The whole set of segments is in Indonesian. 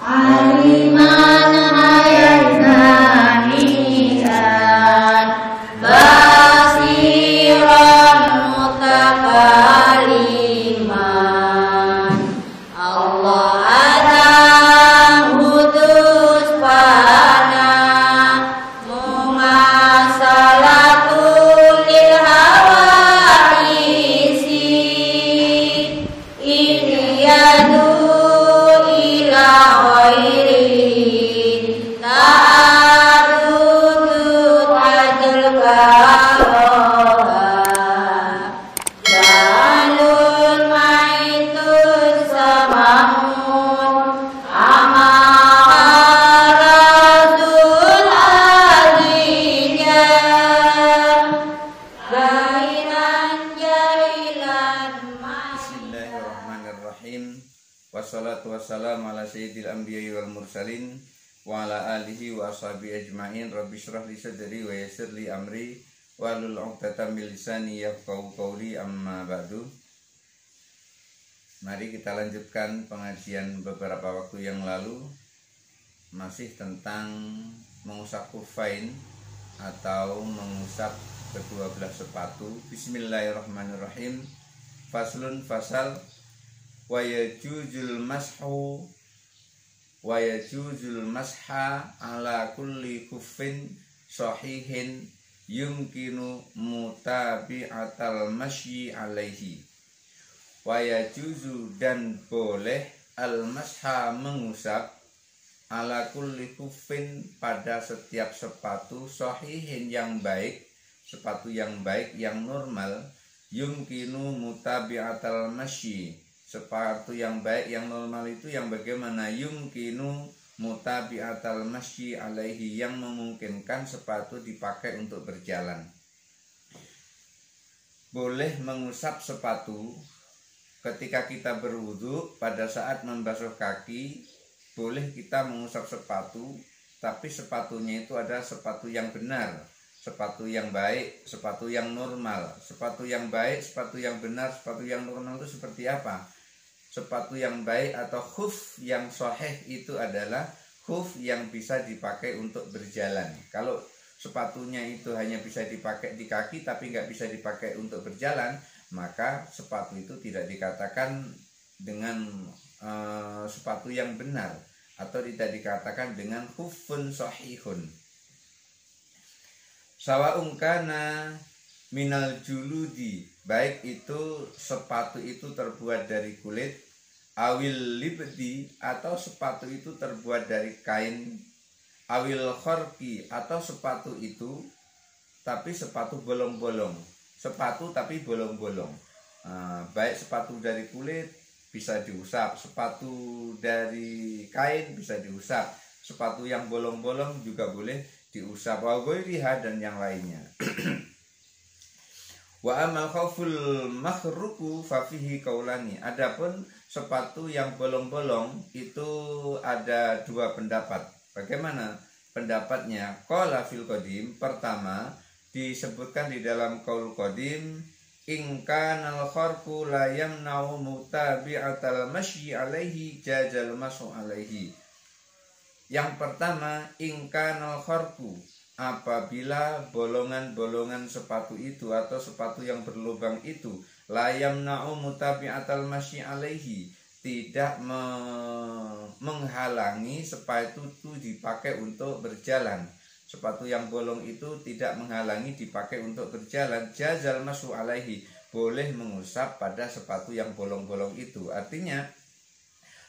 aliman hayat zahiran basiran mutakaliman Allah adam hudus pana mumasalatul lil hawaisi iliyadu ila ghairi ta'adudu tajul karoha jalul maitun samamun amaratul adiyah jahilan jahilan Bismillahirrahmanirrahim. Wassalatu wassalamu ala sayyidil anbiya'i wal mursalin wa ala alihi wa ashabi ajma'in. Rabbi shrah li sadri wa yassir li amri wahlul 'uqdatam min lisani yafqahu qawli, amma ba'du. Mari kita lanjutkan pengajian beberapa waktu yang lalu, masih tentang mengusap kufain atau mengusap kedua belah sepatu. Bismillahirrahmanirrahim. Faslun fasal wa yajuzul masha ala kulli kuffin sahihin yumkinu mutabi'atal masyi alaihi. Wa yajuzu, dan boleh, al masha mengusap, ala kulli kuffin pada setiap sepatu, sahihin yang baik, sepatu yang baik yang normal, yumkinu mutabi'atal masyi, sepatu yang baik yang normal itu yang bagaimana? Yumkinu mutabi'atal masyi alaihi, yang memungkinkan sepatu dipakai untuk berjalan. Boleh mengusap sepatu ketika kita berwudu, pada saat membasuh kaki boleh kita mengusap sepatu, tapi sepatunya itu adalah sepatu yang benar, sepatu yang baik, sepatu yang normal. Sepatu yang baik, sepatu yang benar, sepatu yang normal itu seperti apa? Sepatu yang baik atau khuf yang sahih itu adalah khuf yang bisa dipakai untuk berjalan. Kalau sepatunya itu hanya bisa dipakai di kaki tapi nggak bisa dipakai untuk berjalan, maka sepatu itu tidak dikatakan dengan sepatu yang benar, atau tidak dikatakan dengan khufun sahihun. Sawa'un kana minal juludi, baik itu sepatu itu terbuat dari kulit, awil libdi, atau sepatu itu terbuat dari kain, awil khorki, atau sepatu itu tapi sepatu bolong-bolong, sepatu tapi bolong-bolong. Baik sepatu dari kulit bisa diusap, sepatu dari kain bisa diusap, sepatu yang bolong-bolong juga boleh diusap, wa ghairiha, dan yang lainnya. Wa amal khawful makhruku fafihi kaulani. Adapun sepatu yang bolong-bolong itu ada dua pendapat. Bagaimana pendapatnya? Qala fil qadim, pertama disebutkan di dalam qaul qadim, in kanal kharqu la yamna'u mutabi'atal masyi alaihi jazal masu alaihi. Yang pertama, in kanal kharqu, apabila bolongan-bolongan sepatu itu atau sepatu yang berlubang itu la yamna'u mutabi'atal masyi alaihi, tidak menghalangi sepatu itu dipakai untuk berjalan. Sepatu yang bolong itu tidak menghalangi dipakai untuk berjalan, jazal masu alaihi, boleh mengusap pada sepatu yang bolong-bolong itu. Artinya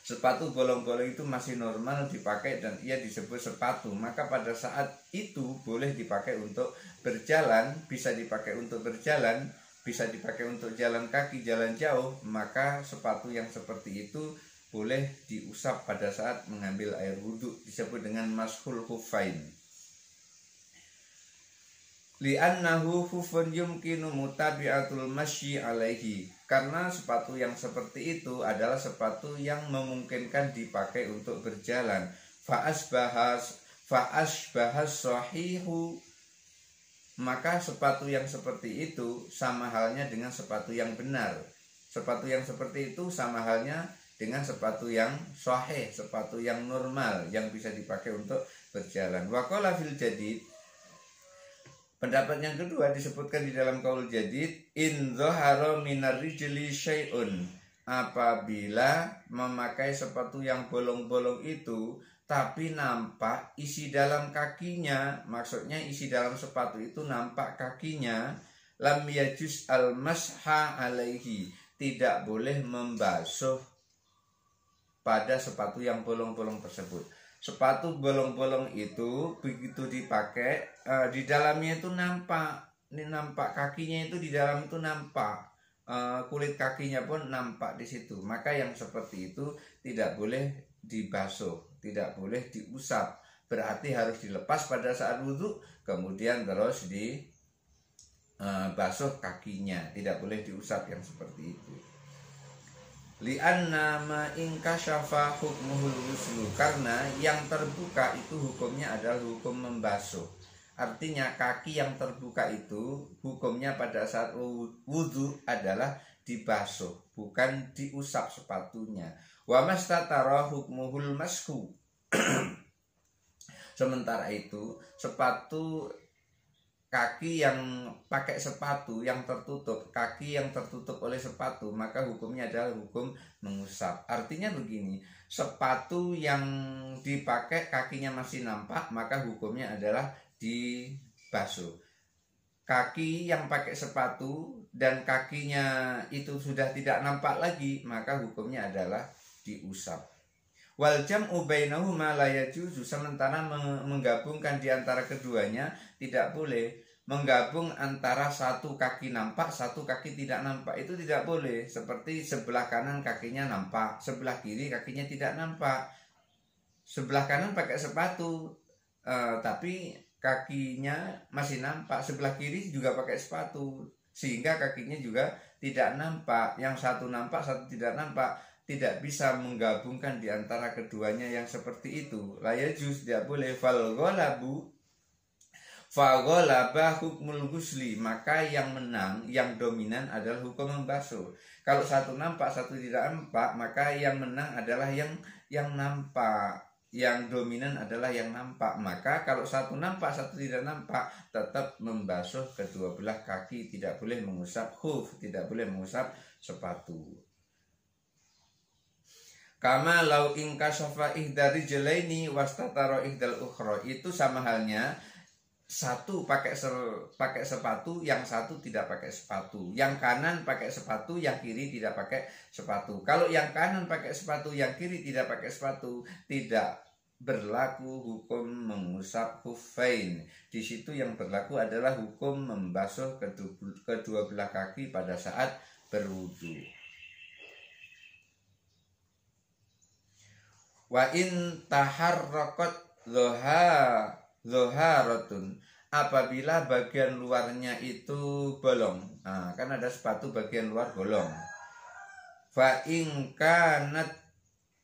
sepatu bolong-bolong itu masih normal dipakai dan ia disebut sepatu, maka pada saat itu boleh dipakai untuk berjalan, bisa dipakai untuk berjalan, bisa dipakai untuk jalan kaki, jalan jauh, maka sepatu yang seperti itu boleh diusap pada saat mengambil air wudhu, disebut dengan mashul khuffain. Li'annahu khufun yumkinu mutabi'atul masyi alaihi, karena sepatu yang seperti itu adalah sepatu yang memungkinkan dipakai untuk berjalan. Fa'asbahas sahihu, maka sepatu yang seperti itu sama halnya dengan sepatu yang benar. Sepatu yang seperti itu sama halnya dengan sepatu yang sahih, sepatu yang normal yang bisa dipakai untuk berjalan. Wa qala fil jadid, pendapat yang kedua disebutkan di dalam qaul jadid, in dhahara minar rijli syai'un, apabila memakai sepatu yang bolong-bolong itu tapi nampak isi dalam kakinya, maksudnya isi dalam sepatu itu nampak kakinya, lam yajuz al masha alaihi, tidak boleh membasuh pada sepatu yang bolong-bolong tersebut. Sepatu bolong-bolong itu begitu dipakai, di dalamnya itu nampak, ini nampak kakinya itu di dalam itu nampak, kulit kakinya pun nampak di situ. Maka yang seperti itu tidak boleh dibasuh, tidak boleh diusap. Berarti harus dilepas pada saat wudhu, kemudian terus dibasuh kakinya, tidak boleh diusap yang seperti itu. Li'anna ma inkashafa hukmuhul ghuslu, karena yang terbuka itu hukumnya adalah hukum membasuh. Artinya kaki yang terbuka itu hukumnya pada saat wudhu adalah dibasuh, bukan diusap sepatunya. Wa mastatara hukmuhul mashu. Sementara itu sepatu, kaki yang pakai sepatu yang tertutup, kaki yang tertutup oleh sepatu, maka hukumnya adalah hukum mengusap. Artinya begini, sepatu yang dipakai kakinya masih nampak, maka hukumnya adalah dibasuh. Kaki yang pakai sepatu dan kakinya itu sudah tidak nampak lagi, maka hukumnya adalah diusap. Wal jam'u bainahuma la yajuzu, sementara menggabungkan di antara keduanya tidak boleh. Menggabung antara satu kaki nampak, satu kaki tidak nampak, itu tidak boleh. Seperti sebelah kanan kakinya nampak, sebelah kiri kakinya tidak nampak. Sebelah kanan pakai sepatu, tapi kakinya masih nampak. Sebelah kiri juga pakai sepatu, sehingga kakinya juga tidak nampak. Yang satu nampak, satu tidak nampak. Tidak bisa menggabungkan di antara keduanya yang seperti itu. La yajuz, tidak boleh. Fal ghalabu faghalaba hukmul ghusli, maka yang menang, yang dominan adalah hukum membasuh. Kalau satu nampak, satu tidak nampak, maka yang menang adalah yang nampak. Yang dominan adalah yang nampak. Maka kalau satu nampak, satu tidak nampak, tetap membasuh kedua belah kaki, tidak boleh mengusap khuf, tidak boleh mengusap sepatu. Kama lau inkashafa ihdari jelaini wastataro ihdal ukhra, itu sama halnya satu pakai sepatu, yang satu tidak pakai sepatu. Yang kanan pakai sepatu, yang kiri tidak pakai sepatu. Kalau yang kanan pakai sepatu, yang kiri tidak pakai sepatu, tidak berlaku hukum mengusap khuffain. Di situ yang berlaku adalah hukum membasuh kedua belah kaki pada saat berwudu. Wa in taharraqat dhoharatun, apabila bagian luarnya itu bolong. Nah, kan ada sepatu bagian luar bolong. Fa in kanat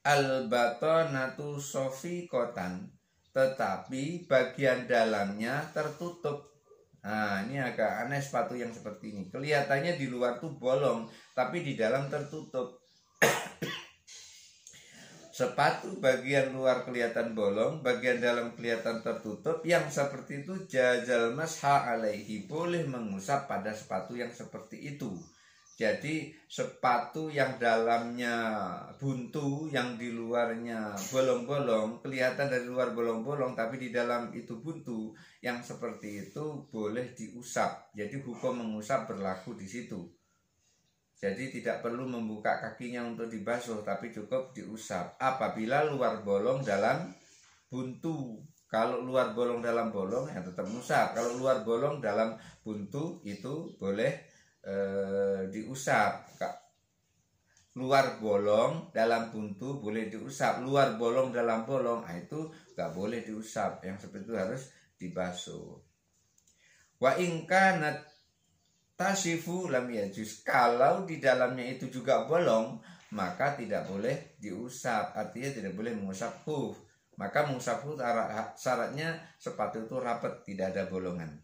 albatanatu sofiqatan, tetapi bagian dalamnya tertutup. Nah, ini agak aneh sepatu yang seperti ini. Kelihatannya di luar tuh bolong, tapi di dalam tertutup. Sepatu bagian luar kelihatan bolong, bagian dalam kelihatan tertutup, yang seperti itu jazal masha alaihi, boleh mengusap pada sepatu yang seperti itu. Jadi sepatu yang dalamnya buntu, yang di luarnya bolong-bolong, kelihatan dari luar bolong-bolong tapi di dalam itu buntu, yang seperti itu boleh diusap. Jadi hukum mengusap berlaku di situ. Jadi tidak perlu membuka kakinya untuk dibasuh, tapi cukup diusap. Apabila luar bolong dalam buntu. Kalau luar bolong dalam bolong ya tetap usap. Kalau luar bolong dalam buntu itu boleh diusap. Luar bolong dalam buntu boleh diusap. Luar bolong dalam bolong itu gak boleh diusap. Yang seperti itu harus dibasuh. Wa in kanat tasifu lam yajuz, kalau di dalamnya itu juga bolong maka tidak boleh diusap, artinya tidak boleh mengusap khuf. Maka mengusap khuf syaratnya sepatu itu rapat, tidak ada bolongan.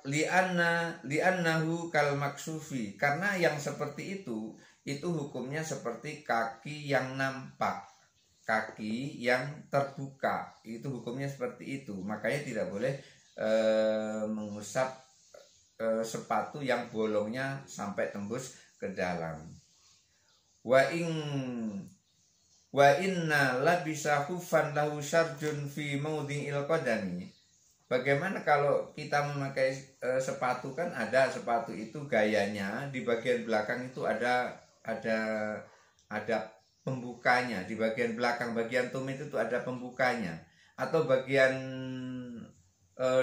Li'annahu kal maksufi, karena yang seperti itu itu hukumnya seperti kaki yang nampak, kaki yang terbuka, itu hukumnya seperti itu. Makanya tidak boleh mengusap sepatu yang bolongnya sampai tembus ke dalam. Wa inna labisa khufan lahu syarjun fi maudhi'il qadami. Bagaimana kalau kita memakai sepatu, kan ada sepatu itu gayanya di bagian belakang itu ada pembukanya, di bagian belakang bagian tumit itu ada pembukanya, atau bagian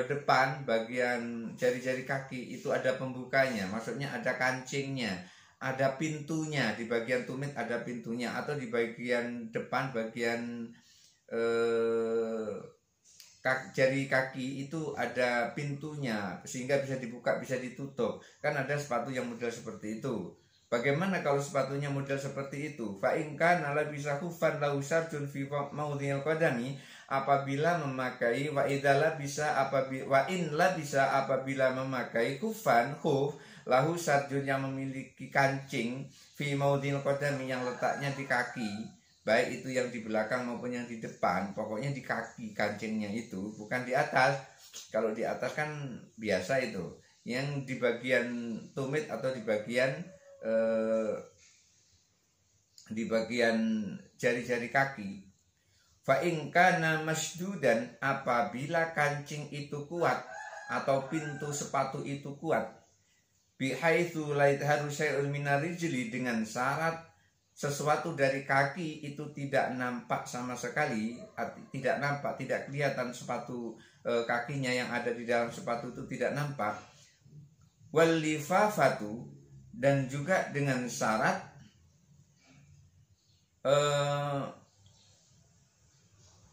depan bagian jari-jari kaki itu ada pembukanya, maksudnya ada kancingnya, ada pintunya, di bagian tumit ada pintunya, atau di bagian depan bagian jari kaki itu ada pintunya sehingga bisa dibuka bisa ditutup. Kan ada sepatu yang model seperti itu. Bagaimana kalau sepatunya model seperti itu? Fa in kana la bisa khufan lahu syarjun fi maudhi'il qadami, apabila memakai wa idza bisa apabila memakai khufan, khuf lahu syarjun yang memiliki kancing fi maudhi'il qadami yang letaknya di kaki, baik itu yang di belakang maupun yang di depan, pokoknya di kaki kancingnya itu, bukan di atas. Kalau di atas kan biasa itu, yang di bagian tumit atau di bagian jari-jari kaki. Fa in kana masdudan, apabila kancing itu kuat atau pintu sepatu itu kuat, bihaitsu la yadharu syai'un minar rijli, dengan syarat sesuatu dari kaki itu tidak nampak sama sekali, tidak nampak, tidak kelihatan sepatu kakinya yang ada di dalam sepatu itu tidak nampak. Wal lifafatu, dan juga dengan syarat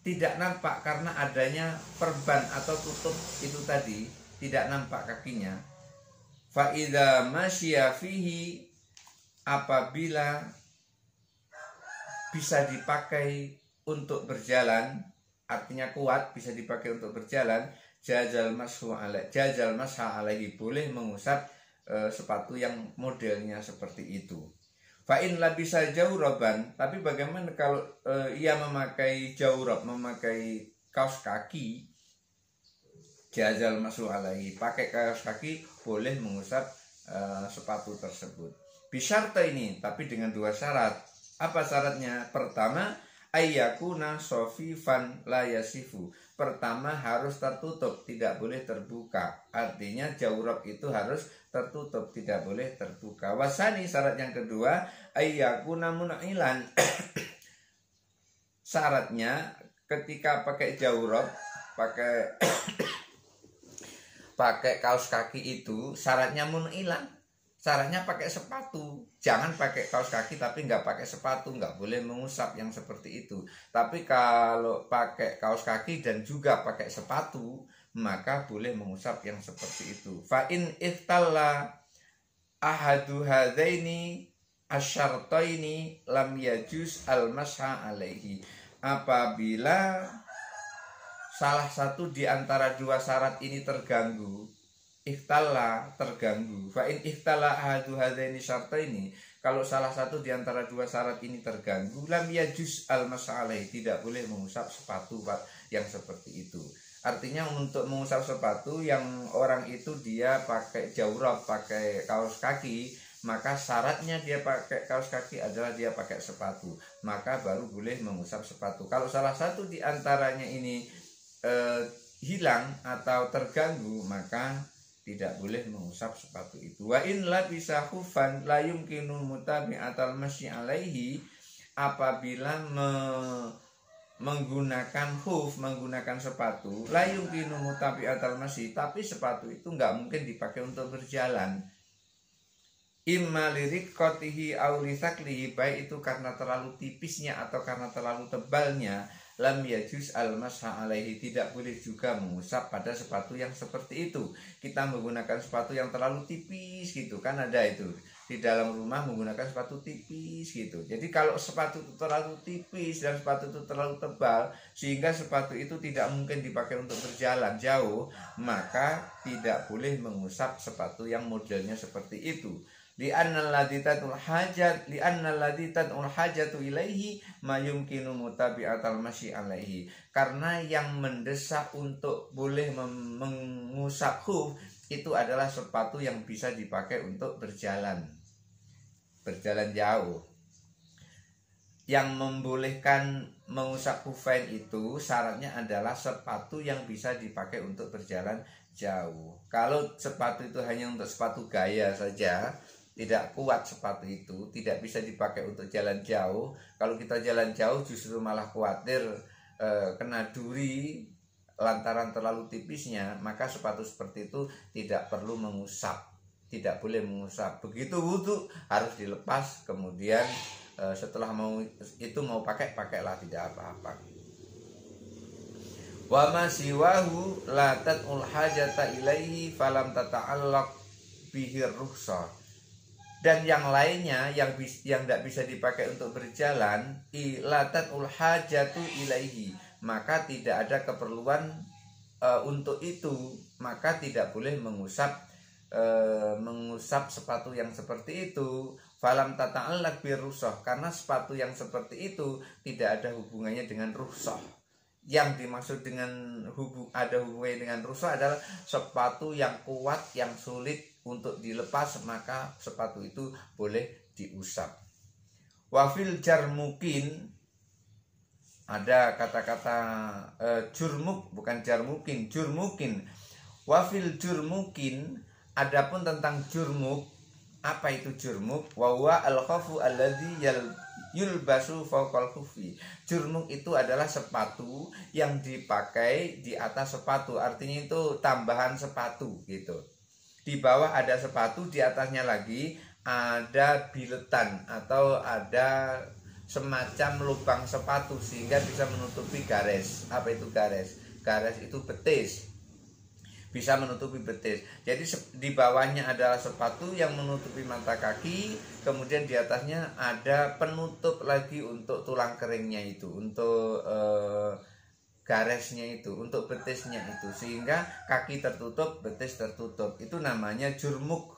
tidak nampak karena adanya perban atau tutup itu tadi, tidak nampak kakinya. Fa idza masya fihi, apabila bisa dipakai untuk berjalan, artinya kuat, bisa dipakai untuk berjalan, jazal masha alaihi, boleh mengusap sepatu yang modelnya seperti itu. Fa in labisa jawraban, tapi bagaimana kalau ia memakai jawrab, memakai kaos kaki, jazal masha alaihi, pakai kaos kaki boleh mengusap sepatu tersebut. Bisyarta ini, tapi dengan dua syarat. Apa syaratnya? Pertama, ayyakuna sofifan la yasifu. Pertama, harus tertutup, tidak boleh terbuka. Artinya jawrab itu harus tertutup, tidak boleh terbuka. Wasani, syarat yang kedua, ayyakuna munailan. Syaratnya ketika pakai jawrab, pakai kaos kaki itu, syaratnya munailan. Syaratnya pakai sepatu, jangan pakai kaos kaki tapi nggak pakai sepatu, nggak boleh mengusap yang seperti itu. Tapi kalau pakai kaos kaki dan juga pakai sepatu, maka boleh mengusap yang seperti itu. Fa in iftalla ahadu hadaini asyartaini lam yajuz al-masha alaihi. Apabila salah satu di antara dua syarat ini terganggu, ikhtala, terganggu. Fa in ikhtala ahadu hadaini syartaini, kalau salah satu di antara dua syarat ini terganggu, lam yajuz al-mas'alai, tidak boleh mengusap sepatu yang seperti itu. Artinya untuk mengusap sepatu yang orang itu dia pakai jawrab, pakai kaos kaki, maka syaratnya dia pakai kaos kaki adalah dia pakai sepatu, maka baru boleh mengusap sepatu. Kalau salah satu di antaranya ini hilang atau terganggu, maka tidak boleh mengusap sepatu itu. Wa in labisa khufan la yumkinu mutabi'atal masyi alaihi, apabila menggunakan khuf, menggunakan sepatu, la yumkinu mutabi'atal masyi, tapi sepatu itu nggak mungkin dipakai untuk berjalan. Imma liriqatihi aw lisaklihi, baik itu karena terlalu tipisnya atau karena terlalu tebalnya, lam yajuz al-masha alaihi, tidak boleh juga mengusap pada sepatu yang seperti itu. Kita menggunakan sepatu yang terlalu tipis gitu, kan ada itu di dalam rumah menggunakan sepatu tipis gitu. Jadi kalau sepatu itu terlalu tipis dan sepatu itu terlalu tebal sehingga sepatu itu tidak mungkin dipakai untuk berjalan jauh, maka tidak boleh mengusap sepatu yang modelnya seperti itu. li'anna alladzi tad'ul hajatu ilaihi ma yumkinu mutabi'atal masyi alaihi. Karena yang mendesak untuk boleh mengusap khuf itu adalah sepatu yang bisa dipakai untuk berjalan jauh. Yang membolehkan mengusap khufain itu syaratnya adalah sepatu yang bisa dipakai untuk berjalan jauh. Kalau sepatu itu hanya untuk sepatu gaya saja, tidak kuat sepatu itu, tidak bisa dipakai untuk jalan jauh. Kalau kita jalan jauh justru malah khawatir kena duri lantaran terlalu tipisnya, maka sepatu seperti itu tidak perlu mengusap, tidak boleh mengusap. Begitu wudhu harus dilepas, kemudian setelah mau pakailah, tidak apa-apa. Wa ma siwahu la tad'ul hajata ilaihi falam tata'allaq bihi rukhsah. Dan yang lainnya yang tidak bisa dipakai untuk berjalan, la tad'ul hajatu ilaihi, maka tidak ada keperluan untuk itu, maka tidak boleh mengusap sepatu yang seperti itu. Falam tata'allaq bir rukhsah, karena sepatu yang seperti itu tidak ada hubungannya dengan rukhsah. Yang dimaksud dengan ada hubungannya dengan rukhsah adalah sepatu yang kuat, yang sulit untuk dilepas, maka sepatu itu boleh diusap. Wafil jarmukin, ada kata-kata jurmuk, bukan jarmukin, jurmukin. Wafil jurmukin, adapun tentang jurmuk, apa itu jurmuk? Wa huwa al-khafu alladzi yulbasu fawqal khufi. Jurmuk itu adalah sepatu yang dipakai di atas sepatu, artinya itu tambahan sepatu gitu. Di bawah ada sepatu, di atasnya lagi ada biletan atau ada semacam lubang sepatu sehingga bisa menutupi gares. Apa itu gares? Gares itu betis, bisa menutupi betis. Jadi di bawahnya adalah sepatu yang menutupi mata kaki, kemudian di atasnya ada penutup lagi untuk tulang keringnya itu, untuk garesnya itu, untuk betisnya itu, sehingga kaki tertutup, betis tertutup. Itu namanya jurmuk,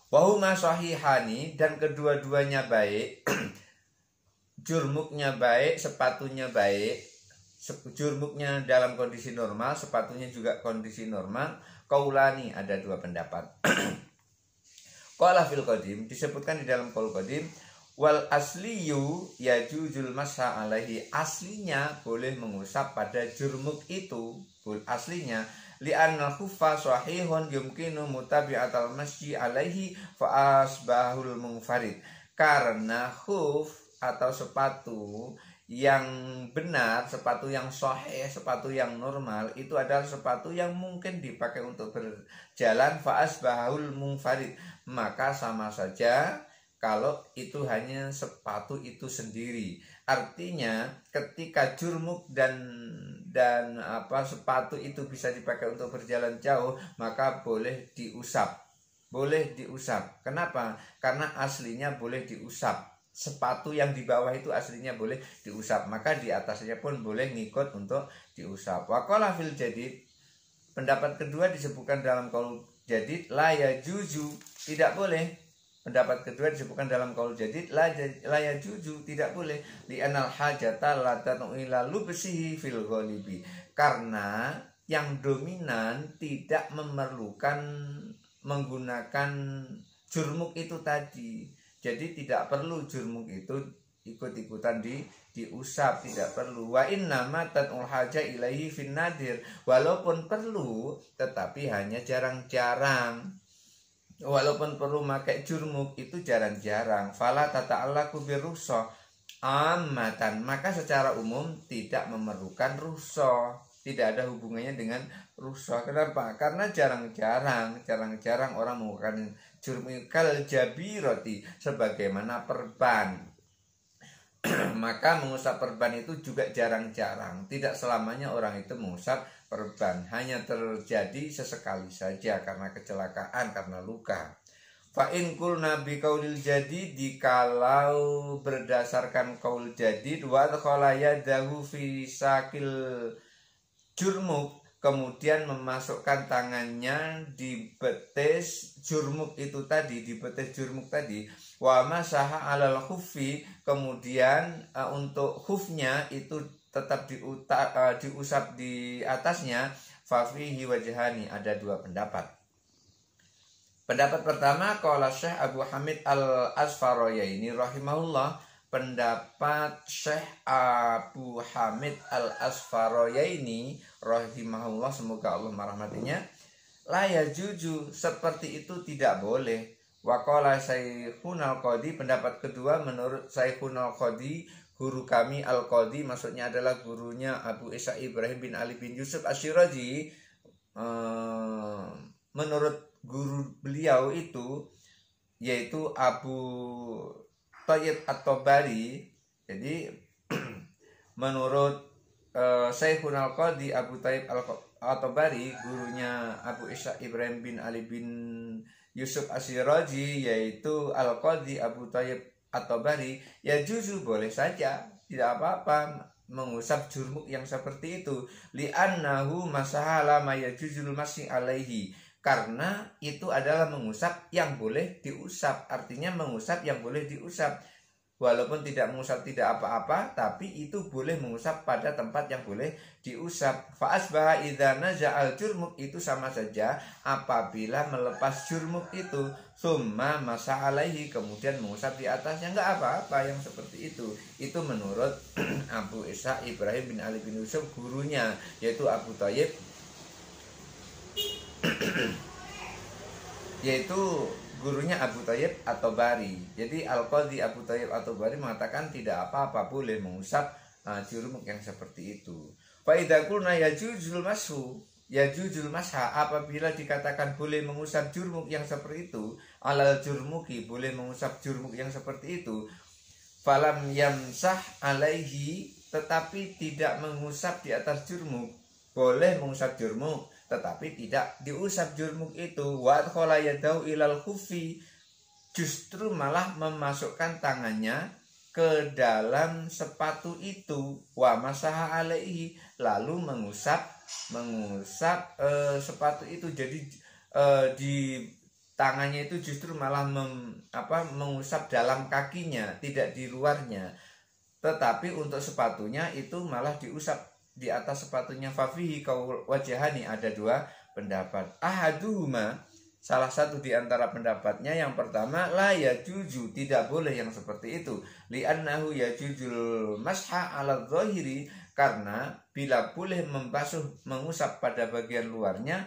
Wahuma sahihani, dan kedua-duanya baik. Jurmuknya baik, sepatunya baik. Jurmuknya dalam kondisi normal, sepatunya juga kondisi normal. Qaulani, ada dua pendapat. Qala fil qadim, disebutkan di dalam qaul qadim, wal asliyu yajuzul masha alaihi, aslinya boleh mengusap pada jurmuk itu, aslinya li'anna khuffa sahihun yumkinu mutabi'atal masyi alaihi fa asbahul munfarid. Karena khuf atau sepatu yang benar, sepatu yang sahih, sepatu yang normal itu adalah sepatu yang mungkin dipakai untuk berjalan, fa'as bahul munfarid, maka sama saja kalau itu hanya sepatu itu sendiri. Artinya ketika jurmuk dan sepatu itu bisa dipakai untuk berjalan jauh, maka boleh diusap. Kenapa? Karena aslinya boleh diusap. Sepatu yang di bawah itu aslinya boleh diusap, maka di atasnya pun boleh ngikut untuk diusap. Wa qala fil jadid, pendapat kedua disebutkan dalam qaul jadid, la yajuzu, tidak boleh. Pendapat kedua disebutkan dalam qaul jadid, la yajuzu, tidak boleh, li anal hajata la tanu ila lubsihi fil ghalibi, karena yang dominan tidak memerlukan menggunakan jurmuk itu tadi. Jadi tidak perlu jurmuk itu ikut-ikutan diusap, tidak perlu. Wa innama tanul haja ilaihi fin nadir, walaupun perlu tetapi hanya jarang-jarang. Walaupun perlu pakai jurmuk itu jarang-jarang. Fala tata'allaqu birukhsah amatan, maka secara umum tidak memerlukan rukhsah, tidak ada hubungannya dengan rukhsah. Kenapa? Karena jarang-jarang orang menggunakan jurmuk kal jabiroti, sebagaimana perban. Maka mengusap perban itu juga jarang-jarang. Tidak selamanya orang itu mengusap perban, hanya terjadi sesekali saja karena kecelakaan, karena luka. Fa in qulna bi qaulil jadid, kalau berdasarkan qaul jadid, wa khala yadahu fi sakil jurmuk, kemudian memasukkan tangannya di betis jurmuk itu tadi, di betis jurmuk tadi, wa masaha alal khuffi, kemudian untuk khufnya itu tetap diusap di atasnya, fafihi wajhani, ada dua pendapat. Pendapat pertama, qala Syekh Abu Hamid Al-Asfarayaini rahimahullah, pendapat Syekh Abu Hamid Al-Asfarayaini rahimahullah, semoga Allah merahmatinya, la yajuju, seperti itu tidak boleh. Wa qala Syekhun Al-Qadi, pendapat kedua menurut Syekhun Al-Qadi, guru kami Al-Qadi, maksudnya adalah gurunya Abu Ishaq Ibrahim bin Ali bin Yusuf Asyirazi, menurut guru beliau itu yaitu Abu Thayyib At-Tabari. Jadi menurut Syekhun Al-Qadi Abu Thayyib At-Tabari, gurunya Abu Ishaq Ibrahim bin Ali bin Yusuf Asyirazi, yaitu Al-Qadi Abu Thayyib At-Tabari, ya juzu, boleh saja, tidak apa-apa mengusap jurmuk yang seperti itu, li'annahu masahala ma yajuzul masih alaihi, karena itu adalah mengusap yang boleh diusap, artinya mengusap yang boleh diusap, walaupun tidak mengusap tidak apa-apa, tapi itu boleh mengusap pada tempat yang boleh diusap. Fa asbaha idza naza'al jurmuk, itu sama saja apabila melepas jurmuk itu, summa masa alaihi, kemudian mengusap di atasnya, enggak apa-apa yang seperti itu. Itu menurut Abu Ishaq Ibrahim bin Ali bin Yusuf, gurunya yaitu Abu Thayyib yaitu gurunya Abu Thayyib At-Tabari. Jadi Al-Qadi Abu Thayyib At-Tabari mengatakan tidak apa-apa, boleh mengusap jurmuk yang seperti itu. Fa idza qulna yajuzul mashu, yajuzul masha, apabila dikatakan boleh mengusap jurmuk yang seperti itu, alal jurmuki, boleh mengusap jurmuk yang seperti itu, falam yamsah alaihi, tetapi tidak mengusap di atas jurmuk, boleh mengusap jurmuk tetapi tidak diusap jurmuk itu, wa adkhala yadahu ilal khuffi, justru malah memasukkan tangannya ke dalam sepatu itu, wa masaha alaihi, lalu mengusap sepatu itu. Jadi di tangannya itu justru malah mengusap dalam kakinya, tidak di luarnya, tetapi untuk sepatunya itu malah diusap di atas sepatunya. Fafihi qaul wajhani, ada dua pendapat. Ahaduhuma, salah satu di antara pendapatnya yang pertama, la yajuju, tidak boleh yang seperti itu, li'annahu yajujul masha ala dhahiri, karena bila boleh mengusap pada bagian luarnya,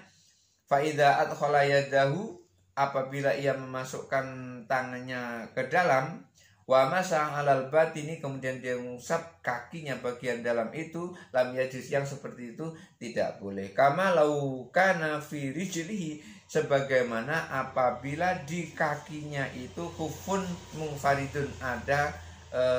fa idza adkhala yadahu, apabila ia memasukkan tangannya ke dalam, wa masa alal batini, kemudian dia mengusap kakinya bagian dalam itu, lam yajuz, yang seperti itu tidak boleh. Kama lau kana fi rijlihi, sebagaimana apabila di kakinya itu khufun munfaridun, ada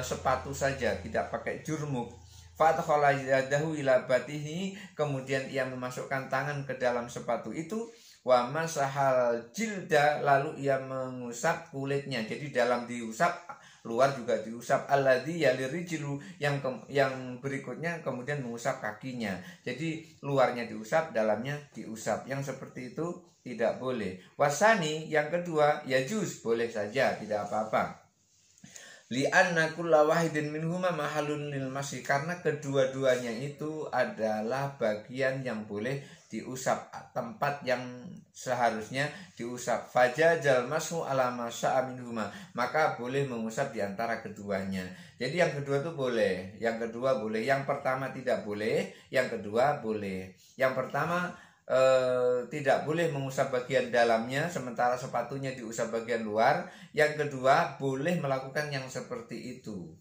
sepatu saja, tidak pakai jurmuk. Fathala yadahu ila batini, kemudian ia memasukkan tangan ke dalam sepatu itu, wa masahal jilda, lalu ia mengusap kulitnya. Jadi dalam diusap, luar juga diusap. Alladzi yalirijlu, yang berikutnya kemudian mengusap kakinya. Jadi luarnya diusap, dalamnya diusap. Yang seperti itu tidak boleh. Wasani, yang kedua, yajuz, boleh saja, tidak apa-apa. Li'anna kulla wahidin minhuma mahalun lil masih, karena kedua-duanya itu adalah bagian yang boleh diusap, tempat yang seharusnya diusap. Fajajal mashu ala masya'a minhuma, maka boleh mengusap di antara keduanya. Jadi yang kedua itu boleh, yang kedua boleh, yang pertama tidak boleh, yang kedua boleh. Yang pertama tidak boleh mengusap bagian dalamnya, sementara sepatunya diusap bagian luar. Yang kedua boleh melakukan yang seperti itu,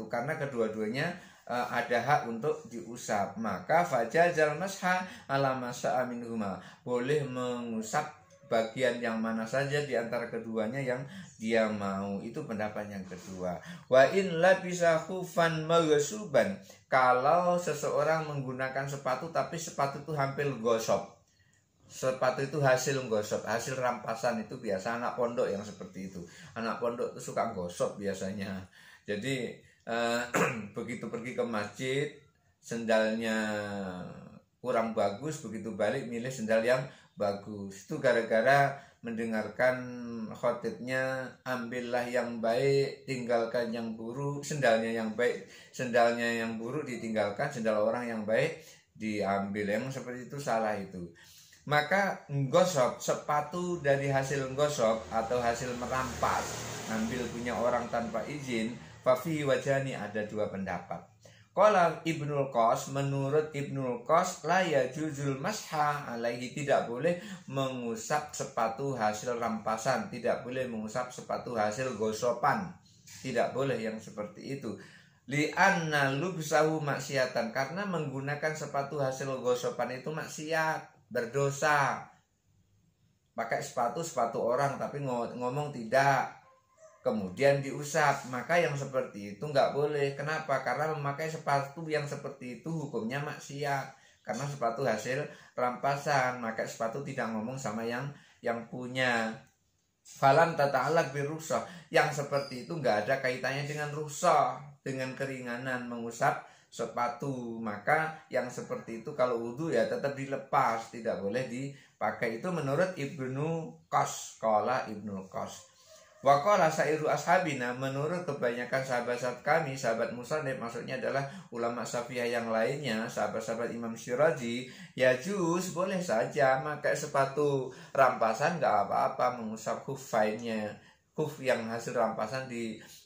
karena kedua-duanya ada hak untuk diusap. Maka fajazal masha ala masya'a minhuma, boleh mengusap bagian yang mana saja di antara keduanya yang dia mau. Itu pendapat yang kedua. Wa in labisa khufan maghsuban, kalau seseorang menggunakan sepatu tapi sepatu itu hampir gosok, sepatu itu hasil gosok, hasil rampasan, itu biasa anak pondok yang seperti itu. Anak pondok itu suka gosok biasanya. Jadi begitu pergi ke masjid, sendalnya kurang bagus, begitu balik milih sendal yang bagus. Itu gara-gara mendengarkan khotibnya, ambillah yang baik, tinggalkan yang buruk. Sendalnya yang baik, sendalnya yang buruk ditinggalkan, sendal orang yang baik diambil. Yang seperti itu salah itu. Maka nggosok, sepatu dari hasil nggosok atau hasil merampas, ambil punya orang tanpa izin, fafi wajani, ada dua pendapat. Qala Ibnul Qas, menurut Ibnul Qas, la yajuzul masha alaihi, tidak boleh mengusap sepatu hasil rampasan, tidak boleh mengusap sepatu hasil gosopan, tidak boleh yang seperti itu. Li'anna lubsahu maksiatan, karena menggunakan sepatu hasil gosopan itu maksiat, berdosa. Pakai sepatu orang tapi ngomong tidak, kemudian diusap, maka yang seperti itu nggak boleh. Kenapa? Karena memakai sepatu yang seperti itu hukumnya maksiat, karena sepatu hasil rampasan. Maka sepatu tidak ngomong sama yang punya. Falan tata'alaq birrukhsah, yang seperti itu nggak ada kaitannya dengan rukhsah, dengan keringanan mengusap sepatu. Maka yang seperti itu kalau wudhu ya tetap dilepas, tidak boleh dipakai. Itu menurut Ibnu Qas, qala Ibnu Qas. Wa qala sairu ashabina, menurut kebanyakan sahabat-sahabat kami, sahabat musannif maksudnya adalah ulama Syafi'iyah yang lainnya, sahabat-sahabat Imam Syirazi, ya juz, boleh saja pakai sepatu rampasan, nggak apa-apa mengusap khuffainnya. Khuf yang hasil rampasan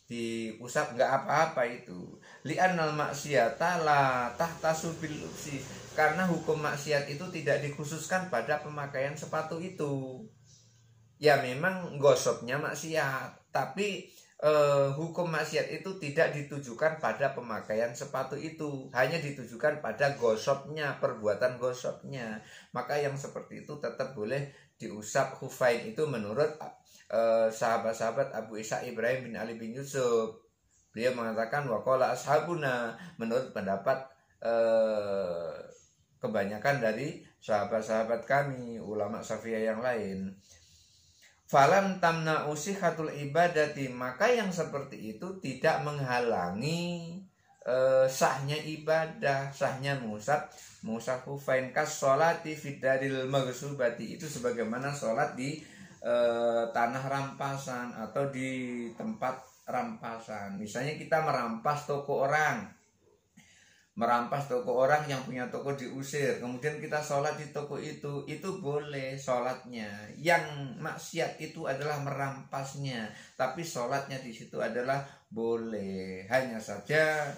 diusap nggak apa-apa itu. Li'annal maksiata la tahtasu bil lubsi, karena hukum maksiat itu tidak dikhususkan pada pemakaian sepatu itu. Ya memang gosoknya maksiat, tapi hukum maksiat itu tidak ditujukan pada pemakaian sepatu itu, hanya ditujukan pada gosoknya, perbuatan gosoknya. Maka yang seperti itu tetap boleh diusap khufain, itu menurut sahabat-sahabat Abu Ishaq Ibrahim bin Ali bin Yusuf. Beliau mengatakan waqala ashabuna, menurut pendapat kebanyakan dari sahabat-sahabat kami, ulama Syafi'iyah yang lain. Falam tamna usihatul ibadati, maka yang seperti itu tidak menghalangi sahnya ibadah, sahnya mengusap khufain kas sholati fidaril maghsubati, itu sebagaimana sholat di tanah rampasan atau di tempat rampasan. Misalnya kita merampas toko orang, yang punya toko diusir, kemudian kita sholat di toko itu boleh sholatnya. Yang maksiat itu adalah merampasnya, tapi sholatnya di situ adalah boleh. Hanya saja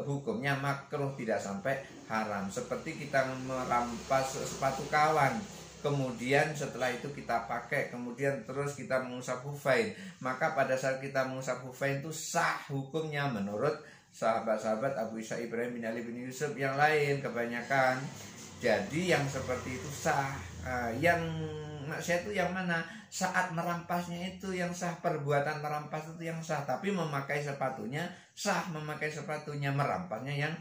hukumnya makruh, tidak sampai haram. Seperti kita merampas sepatu kawan, kemudian setelah itu kita pakai, kemudian terus kita mengusap khufain, maka pada saat kita mengusap khufain itu sah hukumnya menurut sahabat-sahabat Abu Ishaq Ibrahim bin Ali bin Yusuf yang lain kebanyakan. Jadi yang seperti itu sah. Yang maksiat itu yang mana? Saat merampasnya itu yang sah, perbuatan merampas itu yang sah, tapi memakai sepatunya sah, memakai sepatunya, merampasnya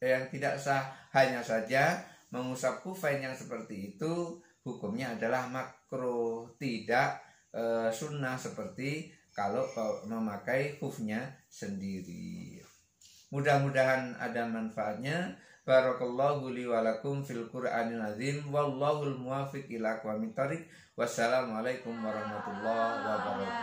yang tidak sah. Hanya saja mengusap khufain yang seperti itu hukumnya adalah makruh, tidak sunnah seperti kalau memakai khufnya sendiri. Mudah-mudahan ada manfaatnya. Barakallahu li wa lakum fil Qur'anil azim, wallahul muwaffiq ila aqwamit thoriq. Wassalamualaikum warahmatullahi wabarakatuh.